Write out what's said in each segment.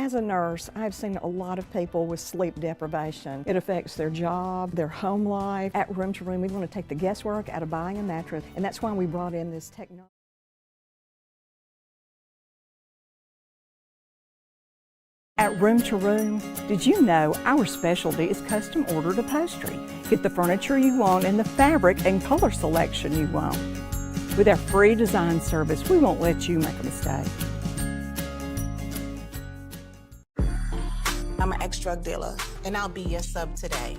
As a nurse, I've seen a lot of people with sleep deprivation. It affects their job, their home life. At Room to Room, we want to take the guesswork out of buying a mattress, and that's why we brought in this technology. At Room to Room, did you know our specialty is custom ordered upholstery? Get the furniture you want and the fabric and color selection you want. With our free design service, we won't let you make a mistake. I'm an ex-drug dealer, and I'll be your sub today.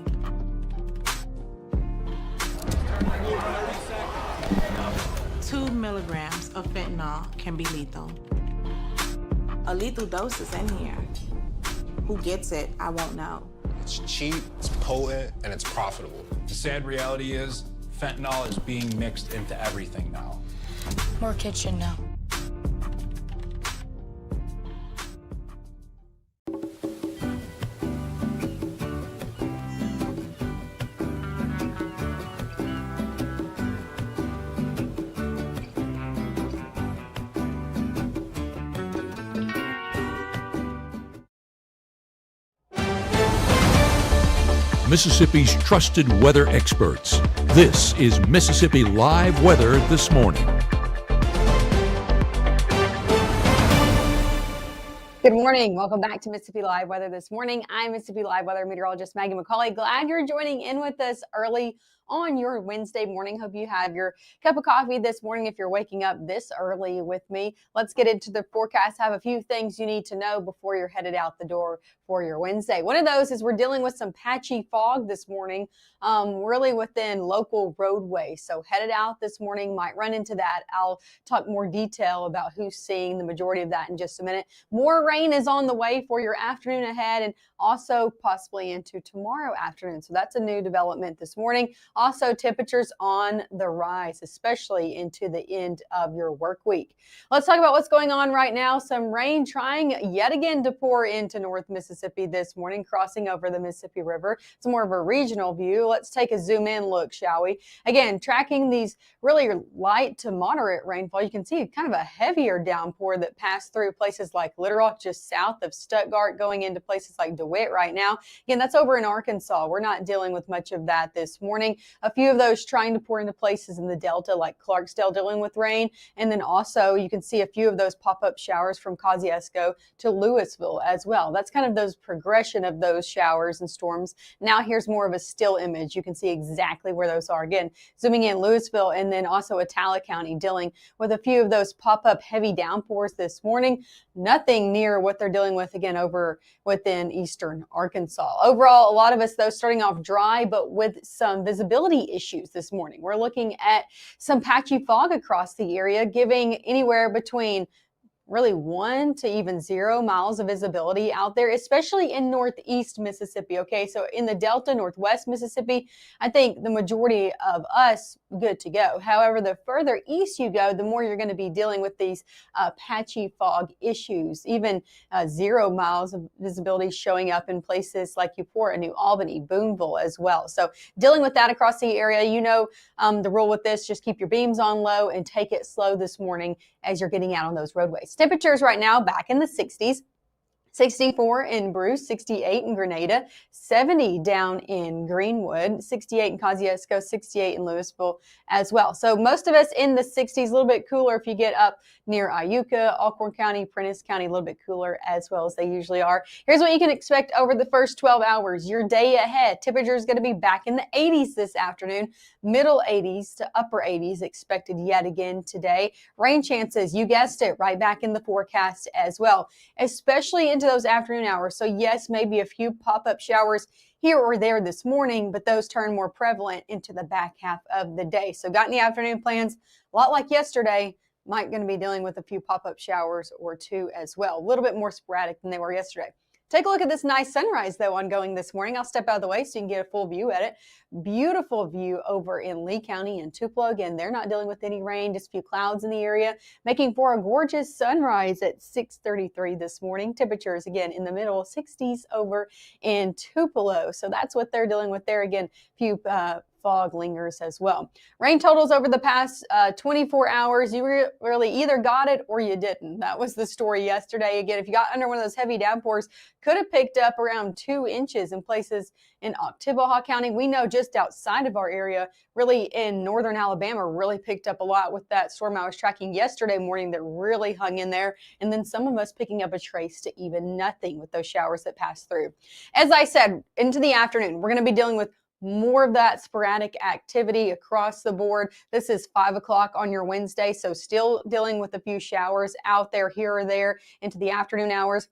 Two milligrams of fentanyl can be lethal. A lethal dose is in here. Who gets it, I won't know. It's cheap, it's potent, and it's profitable. The sad reality is, fentanyl is being mixed into everything now. More kids should know. Mississippi's trusted weather experts. This is Mississippi Live Weather This Morning. Good morning. Welcome back to Mississippi Live Weather This Morning. I'm Mississippi Live Weather meteorologist Maggie McCauley. Glad you're joining in with us early on your Wednesday morning. Hope you have your cup of coffee this morning if you're waking up this early with me. Let's get into the forecast. Have a few things you need to know before you're headed out the door for your Wednesday. One of those is we're dealing with some patchy fog this morning, really within local roadways. So headed out this morning, might run into that. I'll talk more detail about who's seeing the majority of that in just a minute. More rain is on the way for your afternoon ahead and also possibly into tomorrow afternoon. So that's a new development this morning. Also, temperatures on the rise, especially into the end of your work week. Let's talk about what's going on right now. Some rain trying yet again to pour into North Mississippi this morning, crossing over the Mississippi River. It's more of a regional view. Let's take a zoom in look, shall we? Again, tracking these really light to moderate rainfall. You can see kind of a heavier downpour that passed through places like Little Rock, just south of Stuttgart, going into places like DeWitt right now. Again, that's over in Arkansas. We're not dealing with much of that this morning. A few of those trying to pour into places in the Delta like Clarksdale dealing with rain. And then also you can see a few of those pop-up showers from Kosciuszko to Louisville as well. That's kind of those progression of those showers and storms. Now here's more of a still image. You can see exactly where those are. Again, zooming in Louisville and then also Attala County dealing with a few of those pop-up heavy downpours this morning. Nothing near what they're dealing with again over within eastern Arkansas. Overall, a lot of us though starting off dry but with some visibility issues this morning. We're looking at some patchy fog across the area, giving anywhere between really 1 to even 0 miles of visibility out there, especially in northeast Mississippi. Okay, so in the Delta, northwest Mississippi, I think the majority of us good to go. However, the further east you go, the more you're going to be dealing with these patchy fog issues. Even 0 miles of visibility showing up in places like Eupora, New Albany, Boonville as well. So dealing with that across the area, you know the rule with this, just keep your beams on low and take it slow this morning as you're getting out on those roadways. Temperatures right now back in the 60s. 64 in Bruce, 68 in Grenada, 70 down in Greenwood, 68 in Kosciuszko, 68 in Louisville as well. So most of us in the 60s, a little bit cooler if you get up near Iuka, Alcorn County, Prentiss County, a little bit cooler as well as they usually are. Here's what you can expect over the first 12 hours. Your day ahead, temperature is going to be back in the 80s this afternoon, middle 80s to upper 80s expected yet again today. Rain chances, you guessed it, right back in the forecast as well, especially into those afternoon hours. So yes, maybe a few pop-up showers here or there this morning, but those turn more prevalent into the back half of the day. So got any afternoon plans? A lot like yesterday, might going to be dealing with a few pop-up showers or two as well. A little bit more sporadic than they were yesterday. Take a look at this nice sunrise, though, ongoing this morning. I'll step out of the way so you can get a full view at it. Beautiful view over in Lee County and Tupelo. Again, they're not dealing with any rain, just a few clouds in the area, making for a gorgeous sunrise at 6:33 this morning. Temperatures, again, in the middle 60s over in Tupelo. So that's what they're dealing with there. Again, a few fog lingers as well. Rain totals over the past 24 hours, you really either got it or you didn't. That was the story yesterday. Again, if you got under one of those heavy downpours, could have picked up around 2 inches in places in Oktibbeha County. We know just outside of our area, really in northern Alabama, really picked up a lot with that storm I was tracking yesterday morning that really hung in there. And then some of us picking up a trace to even nothing with those showers that passed through. As I said, into the afternoon, we're going to be dealing with more of that sporadic activity across the board. This is 5 o'clock on your Wednesday, so still dealing with a few showers out there here or there into the afternoon hours.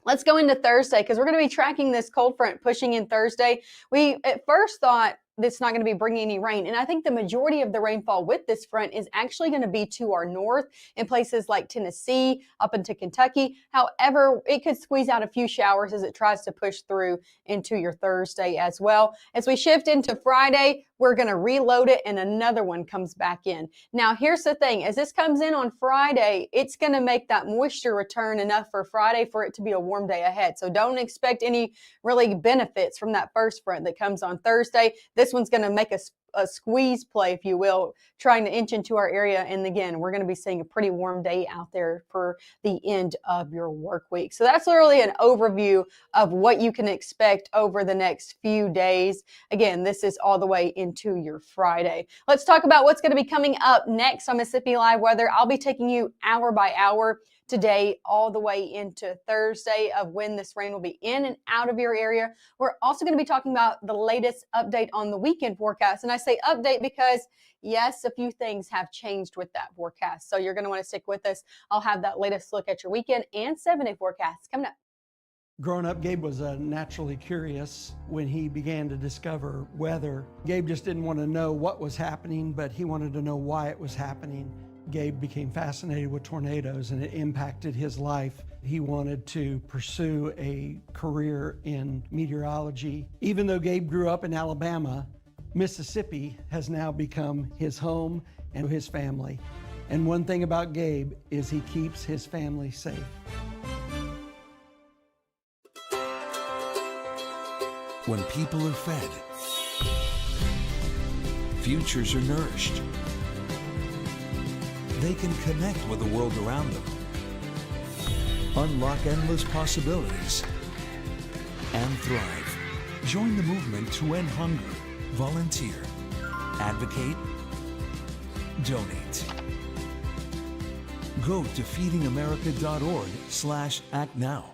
Let's go into Thursday because we're going to be tracking this cold front pushing in Thursday. We at first thought it's not going to be bringing any rain. And I think the majority of the rainfall with this front is actually going to be to our north in places like Tennessee, up into Kentucky. However, it could squeeze out a few showers as it tries to push through into your Thursday as well. As we shift into Friday, we're going to reload it and another one comes back in. Now, here's the thing. As this comes in on Friday, it's going to make that moisture return enough for Friday for it to be a warm day ahead. So don't expect any really benefits from that first front that comes on Thursday. This one's going to make a squeeze play, if you will, trying to inch into our area. And again, we're going to be seeing a pretty warm day out there for the end of your work week. So that's literally an overview of what you can expect over the next few days. Again, this is all the way into your Friday. Let's talk about what's going to be coming up next on Mississippi Live Weather. I'll be taking you hour by hour today all the way into Thursday of when this rain will be in and out of your area. We're also going to be talking about the latest update on the weekend forecast. And I say update because, yes, a few things have changed with that forecast. So you're going to want to stick with us. I'll have that latest look at your weekend and 7-day forecast coming up. Growing up, Gabe was naturally curious when he began to discover weather. Gabe just didn't want to know what was happening, but he wanted to know why it was happening. Gabe became fascinated with tornadoes and it impacted his life. He wanted to pursue a career in meteorology. Even though Gabe grew up in Alabama, Mississippi has now become his home and his family. And one thing about Gabe is he keeps his family safe. When people are fed, futures are nourished. They can connect with the world around them, unlock endless possibilities, and thrive. Join the movement to end hunger. Volunteer, advocate, donate. Go to feedingamerica.org/act now.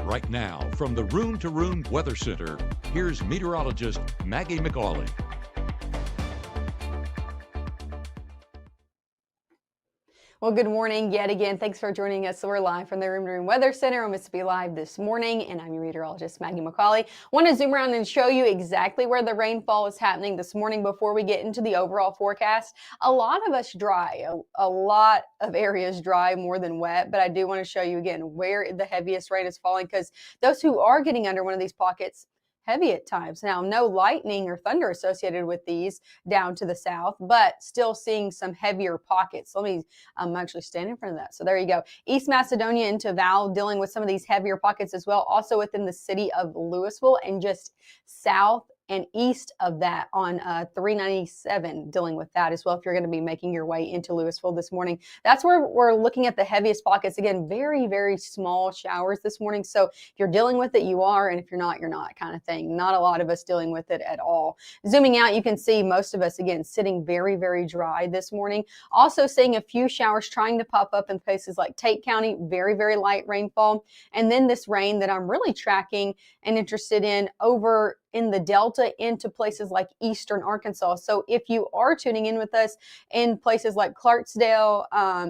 Right now, from the Room to Room Weather Center, here's meteorologist Maggie McAuley. Well, good morning yet again. Thanks for joining us. So we're live from the Room to Room Weather Center on Mississippi Live this morning, and I'm your meteorologist, Maggie McAuley. Want to zoom around and show you exactly where the rainfall is happening this morning before we get into the overall forecast. A lot of us dry, a lot of areas dry more than wet, but I do want to show you again where the heaviest rain is falling because those who are getting under one of these pockets, heavy at times. Now, no lightning or thunder associated with these down to the south, but still seeing some heavier pockets. Let me actually stand in front of that. So there you go. East Macedonia into Val dealing with some of these heavier pockets as well. Also within the city of Louisville and just south and east of that on 397 dealing with that as well if you're going to be making your way into Louisville this morning. That's where we're looking at the heaviest pockets. Again, very, very small showers this morning. So if you're dealing with it, you are, and if you're not, you're not kind of thing. Not a lot of us dealing with it at all. Zooming out, you can see most of us, again, sitting very, very dry this morning. Also seeing a few showers trying to pop up in places like Tate County, very, very light rainfall. And then this rain that I'm really tracking and interested in over in the Delta into places like eastern Arkansas. So if you are tuning in with us in places like Clarksdale,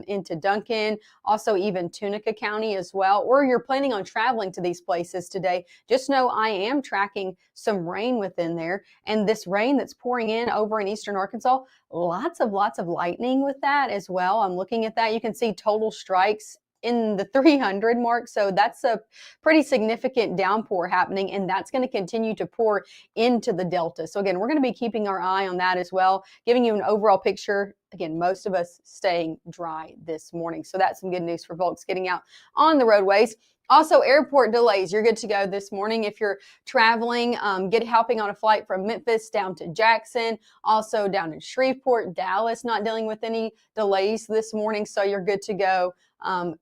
into Duncan, also even Tunica County as well, or you're planning on traveling to these places today, just know I am tracking some rain within there. And this rain that's pouring in over in eastern Arkansas, lots of lightning with that as well. I'm looking at that. You can see total strikes in the 300 mark. So that's a pretty significant downpour happening, and that's going to continue to pour into the Delta. So again, we're going to be keeping our eye on that as well, giving you an overall picture. Again, most of us staying dry this morning. So that's some good news for folks getting out on the roadways. Also, airport delays. You're good to go this morning if you're traveling. Hopping on a flight from Memphis down to Jackson, also down in Shreveport, Dallas, not dealing with any delays this morning. So you're good to go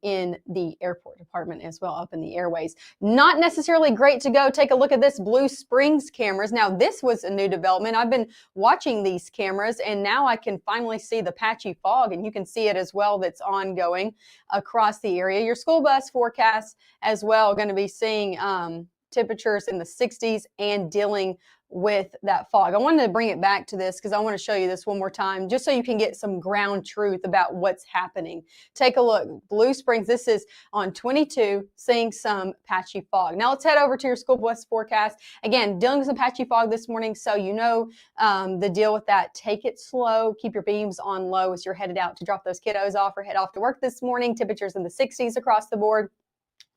in the airport department as well, up in the airways. Not necessarily great to go. Take a look at this Blue Springs cameras. Now, this was a new development. I've been watching these cameras, and now I can finally see the patchy fog, and you can see it as well that's ongoing across the area. Your school bus forecast as well, going to be seeing temperatures in the 60s and dealing with that fog. I wanted to bring it back to this because I want to show you this one more time just so you can get some ground truth about what's happening. Take a look. Blue Springs, this is on 22, seeing some patchy fog. Now let's head over to your school bus forecast. Again, dealing with some patchy fog this morning, so you know the deal with that. Take it slow. Keep your beams on low as you're headed out to drop those kiddos off or head off to work this morning. Temperatures in the 60s across the board.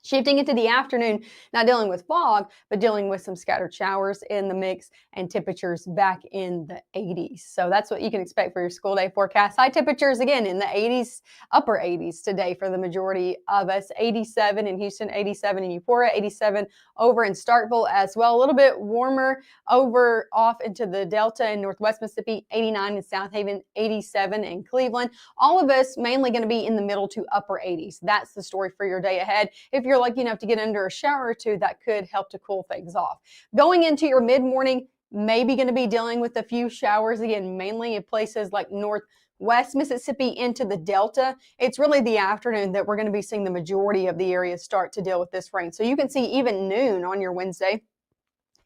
Shifting into the afternoon, not dealing with fog, but dealing with some scattered showers in the mix and temperatures back in the 80s. So that's what you can expect for your school day forecast. High temperatures again in the 80s, upper 80s today for the majority of us. 87 in Houston, 87 in Euphoria, 87 over in Starkville as well. A little bit warmer over off into the Delta and Northwest Mississippi, 89 in South Haven, 87 in Cleveland. All of us mainly going to be in the middle to upper 80s. That's the story for your day ahead. If you're lucky enough to get under a shower or two, that could help to cool things off. Going into your mid-morning, maybe going to be dealing with a few showers again, mainly in places like Northwest Mississippi into the Delta. It's really the afternoon that we're going to be seeing the majority of the areas start to deal with this rain. So you can see even noon on your Wednesday,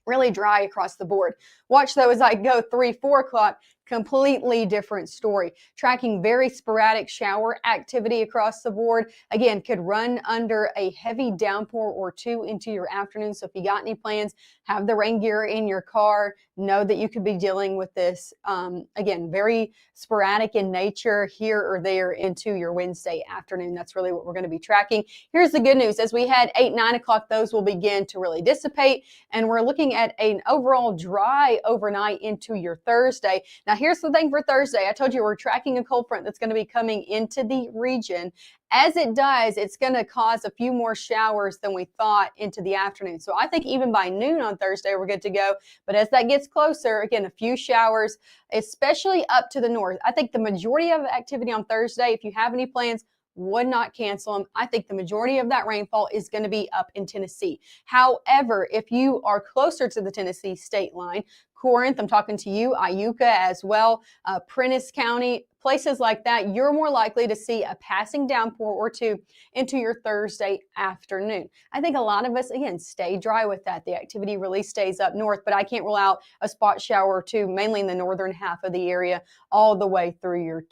really dry across the board. Watch though as I go 3, 4 o'clock, completely different story. Tracking very sporadic shower activity across the board. Again, could run under a heavy downpour or two into your afternoon. So if you got any plans, have the rain gear in your car. Know that you could be dealing with this, again, very sporadic in nature here or there into your Wednesday afternoon. That's really what we're going to be tracking. Here's the good news. As we head 8, 9 o'clock, those will begin to really dissipate. And we're looking at an overall dry overnight into your Thursday. Now, here's the thing for Thursday. I told you we're tracking a cold front that's going to be coming into the region. As it does, it's going to cause a few more showers than we thought into the afternoon. So I think even by noon on Thursday, we're good to go. But as that gets closer, again, a few showers, especially up to the north. I think the majority of activity on Thursday, if you have any plans, would not cancel them. I think the majority of that rainfall is going to be up in Tennessee. However, if you are closer to the Tennessee state line, Corinth, I'm talking to you, Iuka as well, Prentiss County, places like that, you're more likely to see a passing downpour or two into your Thursday afternoon. I think a lot of us, again, stay dry with that. The activity really stays up north, but I can't rule out a spot shower or two, mainly in the northern half of the area, all the way through your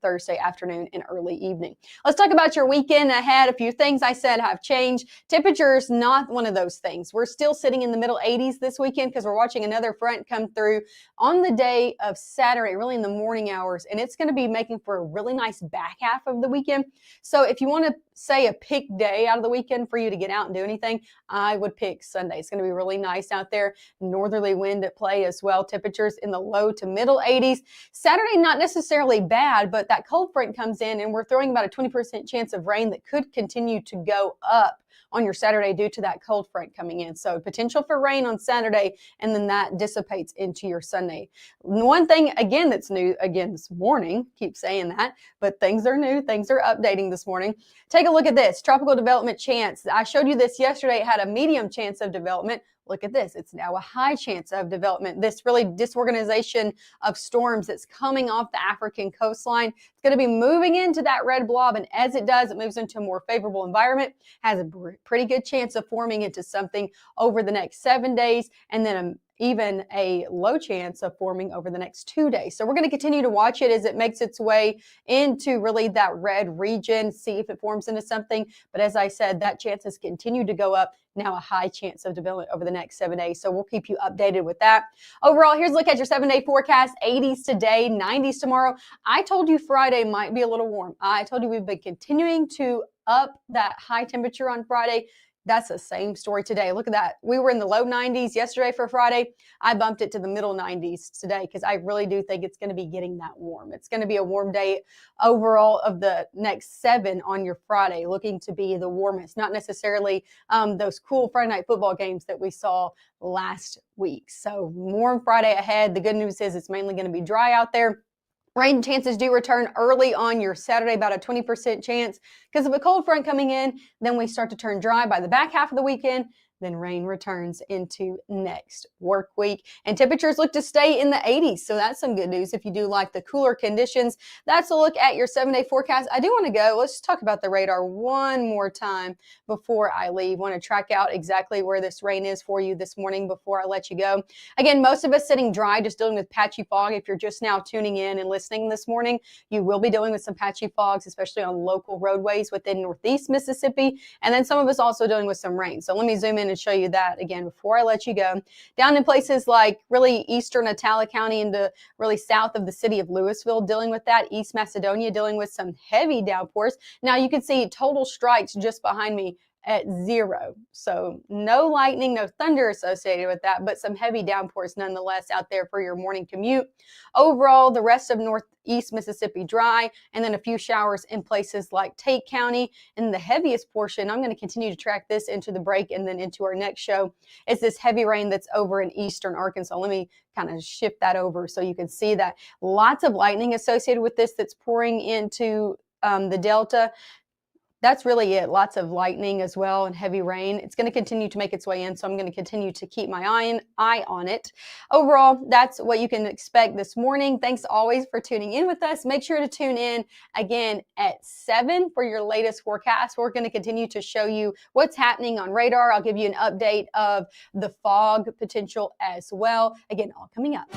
Thursday afternoon and early evening. Let's talk about your weekend ahead. A few things I said have changed. Temperatures, not one of those things. We're still sitting in the middle 80s this weekend because we're watching another front come through on the day of Saturday, really in the morning hours. And it's going to be making for a really nice back half of the weekend. So if you want to say a pick day out of the weekend for you to get out and do anything, I would pick Sunday. It's going to be really nice out there. Northerly wind at play as well. Temperatures in the low to middle 80s. Saturday, not necessarily bad, but that cold front comes in and we're throwing about a 20% chance of rain that could continue to go up on your Saturday due to that cold front coming in. So potential for rain on Saturday, and then that dissipates into your Sunday. One thing, again, that's new, again, this morning, keep saying that, but things are new, things are updating this morning. Take a look at this, tropical development chance. I showed you this yesterday. It had a medium chance of development. Look at this. It's now a high chance of development. This really disorganization of storms that's coming off the African coastline. It's going to be moving into that red blob. And as it does, it moves into a more favorable environment, has a pretty good chance of forming into something over the next 7 days. And then even a low chance of forming over the next 2 days. So we're going to continue to watch it as it makes its way into really that red region, see if it forms into something. But as I said, that chance has continued to go up now a high chance of development over the next 7 days. So we'll keep you updated with that. Overall, here's a look at your 7-day forecast. 80s today, 90s tomorrow. I told you Friday might be a little warm. I told you we've been continuing to up that high temperature on Friday. That's the same story today. Look at that. We were in the low 90s yesterday for Friday. I bumped it to the middle 90s today because I really do think it's going to be getting that warm. It's going to be a warm day overall of the next 7 on your Friday, looking to be the warmest, not necessarily those cool Friday night football games that we saw last week. So warm Friday ahead. The good news is it's mainly going to be dry out there. Rain chances do return early on your Saturday, about a 20% chance because of a cold front coming in. Then we start to turn dry by the back half of the weekend. Then rain returns into next work week. And temperatures look to stay in the 80s. So that's some good news if you do like the cooler conditions. That's a look at your 7-day forecast. I do want to go. Let's talk about the radar one more time before I leave. Want to track out exactly where this rain is for you this morning before I let you go. Again, most of us sitting dry, just dealing with patchy fog. If you're just now tuning in and listening this morning, you will be dealing with some patchy fogs, especially on local roadways within Northeast Mississippi. And then some of us also dealing with some rain. So let me zoom in and show you that again before I let you go. Down in places like really eastern Attala County into really south of the city of Louisville, dealing with that. East Macedonia dealing with some heavy downpours. Now you can see total strikes just behind me at 0. So no lightning, no thunder associated with that, but some heavy downpours nonetheless out there for your morning commute. Overall, the rest of Northeast Mississippi dry, and then a few showers in places like Tate County. And the heaviest portion, I'm going to continue to track this into the break and then into our next show, is this heavy rain that's over in eastern Arkansas. Let me kind of shift that over so you can see that. Lots of lightning associated with this that's pouring into the Delta. That's really it. Lots of lightning as well and heavy rain. It's going to continue to make its way in, so I'm going to continue to keep my eye on it. Overall, that's what you can expect this morning. Thanks always for tuning in with us. Make sure to tune in again at 7 for your latest forecast. We're going to continue to show you what's happening on radar. I'll give you an update of the fog potential as well. Again, all coming up.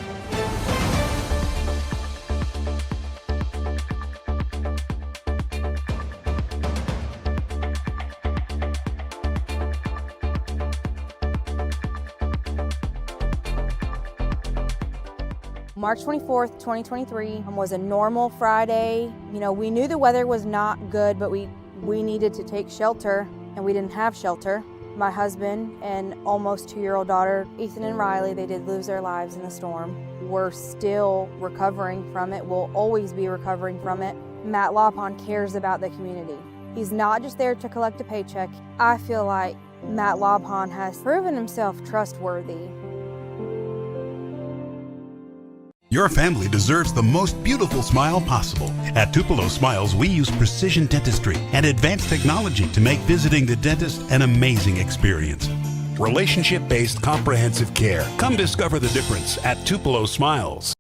March 24th, 2023 was a normal Friday. You know, we knew the weather was not good, but we needed to take shelter, and we didn't have shelter. My husband and almost 2-year-old daughter, Ethan and Riley, they did lose their lives in the storm. We're still recovering from it. We'll always be recovering from it. Matt Laupon cares about the community. He's not just there to collect a paycheck. I feel like Matt Laupon has proven himself trustworthy. Your family deserves the most beautiful smile possible. At Tupelo Smiles, we use precision dentistry and advanced technology to make visiting the dentist an amazing experience. Relationship-based comprehensive care. Come discover the difference at Tupelo Smiles.